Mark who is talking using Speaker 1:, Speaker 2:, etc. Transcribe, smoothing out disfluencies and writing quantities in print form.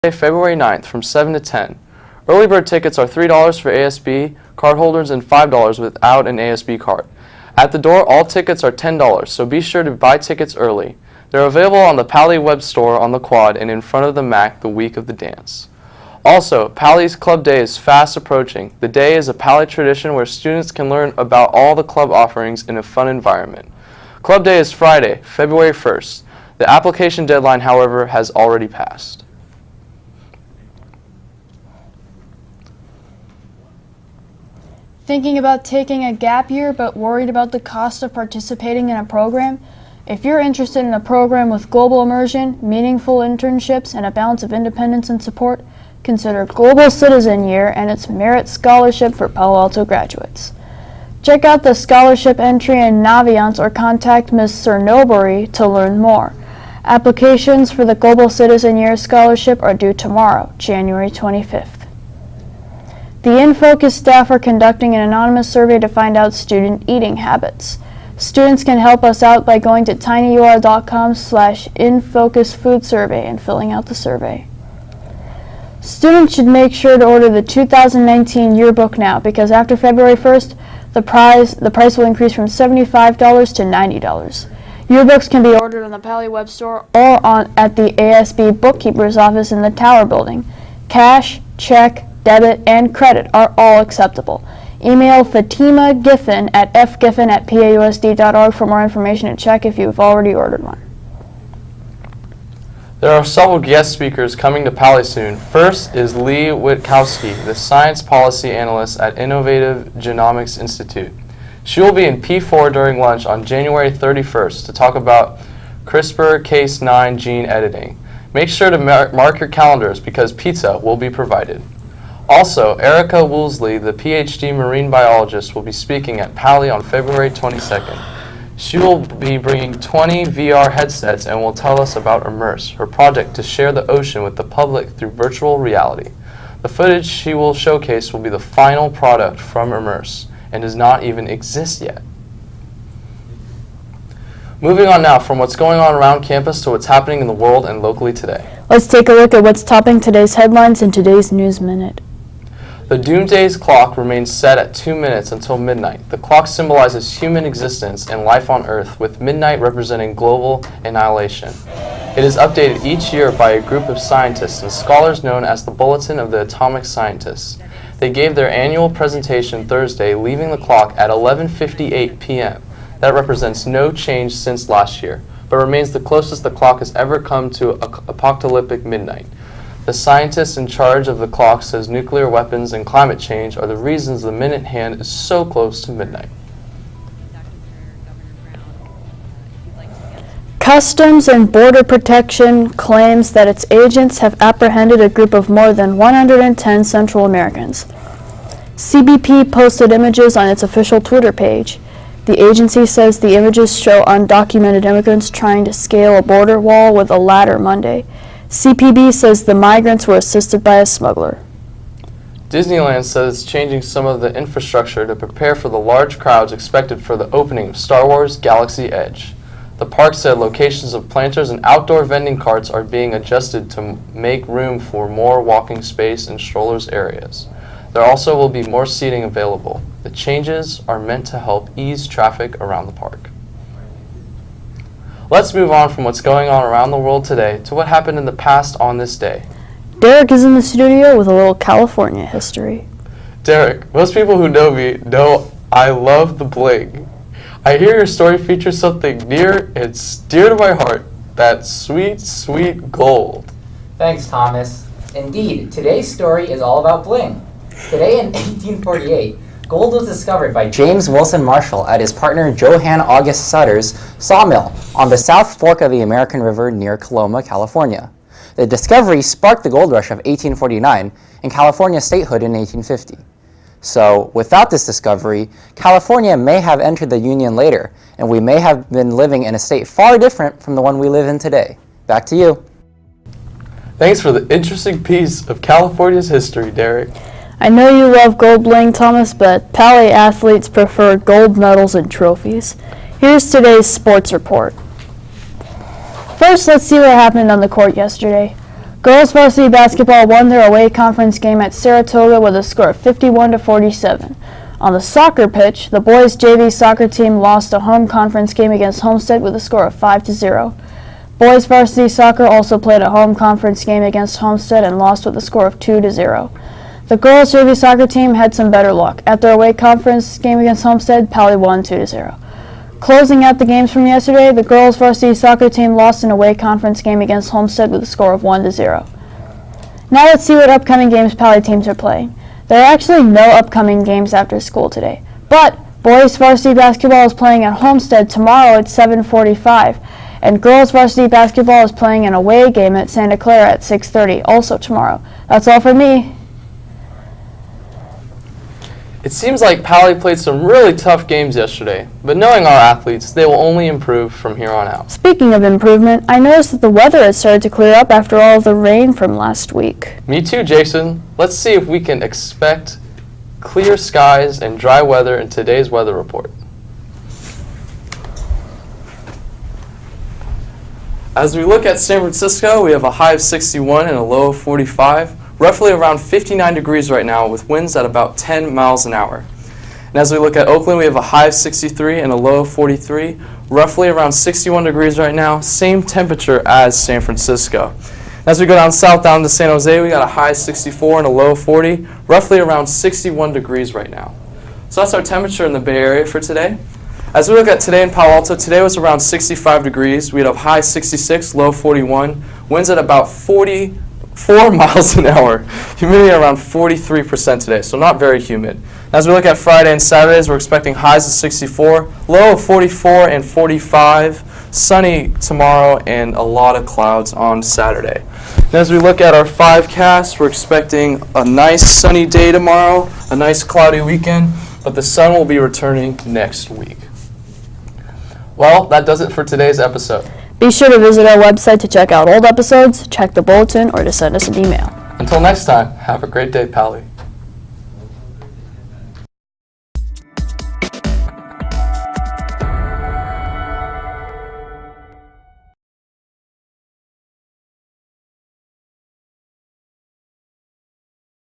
Speaker 1: February 9th from 7 to 10. Early bird tickets are $3 for ASB cardholders and $5 without an ASB card. At the door, all tickets are $10, so be sure to buy tickets early. They're available on the Pally web store on the quad and in front of the MAC the week of the dance. Also, Pally's Club Day is fast approaching. The day is a Pally tradition where students can learn about all the club offerings in a fun environment. Club Day is Friday, February 1st. The application deadline, however, has already passed.
Speaker 2: Thinking about taking a gap year but worried about the cost of participating in a program? If you're interested in a program with global immersion, meaningful internships, and a balance of independence and support, consider Global Citizen Year and its Merit Scholarship for Palo Alto graduates. Check out the scholarship entry in Naviance or contact Ms. Cernobori to learn more. Applications for the Global Citizen Year Scholarship are due tomorrow, January 25th. The InFocus staff are conducting an anonymous survey to find out student eating habits. Students can help us out by going to tinyurl.com/infocusfoodsurvey and filling out the survey. Students should make sure to order the 2019 yearbook now because after February 1st, the price will increase from $75 to $90. Yearbooks can be ordered on the Pally web store or at the ASB bookkeeper's office in the Tower building. Cash, check, debit, and credit are all acceptable. Email Fatima Giffen at fgiffen@pausd.org for more information and check if you've already ordered one.
Speaker 1: There are several guest speakers coming to Pally soon. First is Lee Witkowski, the Science Policy Analyst at Innovative Genomics Institute. She will be in P4 during lunch on January 31st to talk about CRISPR-Cas9 gene editing. Make sure to mark your calendars because pizza will be provided. Also, Erica Woolsey, the PhD marine biologist, will be speaking at Pally on February 22nd. She will be bringing 20 VR headsets and will tell us about Immerse, her project to share the ocean with the public through virtual reality. The footage she will showcase will be the final product from Immerse and does not even exist yet. Moving on now from what's going on around campus to what's happening in the world and locally today.
Speaker 2: Let's take a look at what's topping today's headlines in today's News Minute.
Speaker 1: The Doomsday's clock remains set at 2 minutes until midnight. The clock symbolizes human existence and life on Earth, with midnight representing global annihilation. It is updated each year by a group of scientists and scholars known as the Bulletin of the Atomic Scientists. They gave their annual presentation Thursday, leaving the clock at 11:58 p.m. That represents no change since last year, but remains the closest the clock has ever come to apocalyptic midnight. The scientist in charge of the clock says nuclear weapons and climate change are the reasons the minute hand is so close to midnight.
Speaker 2: Customs and Border Protection claims that its agents have apprehended a group of more than 110 Central Americans. CBP posted images on its official Twitter page. The agency says the images show undocumented immigrants trying to scale a border wall with a ladder Monday. CPB says the migrants were assisted by a smuggler.
Speaker 1: Disneyland says it's changing some of the infrastructure to prepare for the large crowds expected for the opening of Star Wars Galaxy Edge. The park said locations of planters and outdoor vending carts are being adjusted to make room for more walking space in strollers areas. There also will be more seating available. The changes are meant to help ease traffic around the park. Let's move on from what's going on around the world today to what happened in the past on this day.
Speaker 2: Derek is in the studio with a little California history.
Speaker 1: Derek, most people who know me know I love the bling. I hear your story features something near and dear to my heart, that sweet, sweet gold.
Speaker 3: Thanks, Thomas. Indeed, today's story is all about bling. Today in 1848, gold was discovered by James Wilson Marshall at his partner Johann August Sutter's sawmill on the South Fork of the American River near Coloma, California. The discovery sparked the gold rush of 1849 and California's statehood in 1850. So, without this discovery, California may have entered the Union later, and we may have been living in a state far different from the one we live in today. Back to you.
Speaker 1: Thanks for the interesting piece of California's history, Derek.
Speaker 2: I know you love gold bling, Thomas, but Pally athletes prefer gold medals and trophies. Here's today's sports report. First, let's see what happened on the court yesterday. Girls varsity basketball won their away conference game at Saratoga with a score of 51-47. On the soccer pitch, the boys JV soccer team lost a home conference game against Homestead with a score of 5-0. Boys varsity soccer also played a home conference game against Homestead and lost with a score of 2-0. The girls JV soccer team had some better luck. At their away conference game against Homestead, Pally won 2-0. Closing out the games from yesterday, the girls varsity soccer team lost an away conference game against Homestead with a score of 1-0. Now let's see what upcoming games Pally teams are playing. There are actually no upcoming games after school today, but boys varsity basketball is playing at Homestead tomorrow at 7:45, and girls varsity basketball is playing an away game at Santa Clara at 6:30, also tomorrow. That's all for me.
Speaker 1: It seems like Pally played some really tough games yesterday, but knowing our athletes, they will only improve from here on out.
Speaker 2: Speaking of improvement, I noticed that the weather has started to clear up after all of the rain from last week.
Speaker 1: Me too, Jason. Let's see if we can expect clear skies and dry weather in today's weather report. As we look at San Francisco, we have a high of 61 and a low of 45. Roughly around 59 degrees right now with winds at about 10 miles an hour. And as we look at Oakland, we have a high of 63 and a low of 43. Roughly around 61 degrees right now, same temperature as San Francisco. As we go down south down to San Jose, we got a high of 64 and a low of 40. Roughly around 61 degrees right now. So that's our temperature in the Bay Area for today. As we look at today in Palo Alto, today was around 65 degrees. We had a high 66, low 41. Winds at about 4 miles an hour. Humidity around 43% today, so not very humid. As we look at Friday and Saturdays, we're expecting highs of 64, low of 44 and 45, sunny tomorrow, and a lot of clouds on Saturday. And as we look at our 5-cast, we're expecting a nice sunny day tomorrow, a nice cloudy weekend, but the sun will be returning next week. Well, that does it for today's episode.
Speaker 2: Be sure to visit our website to check out old episodes, check the bulletin, or to send us an email.
Speaker 1: Until next time, have a great day, Pally.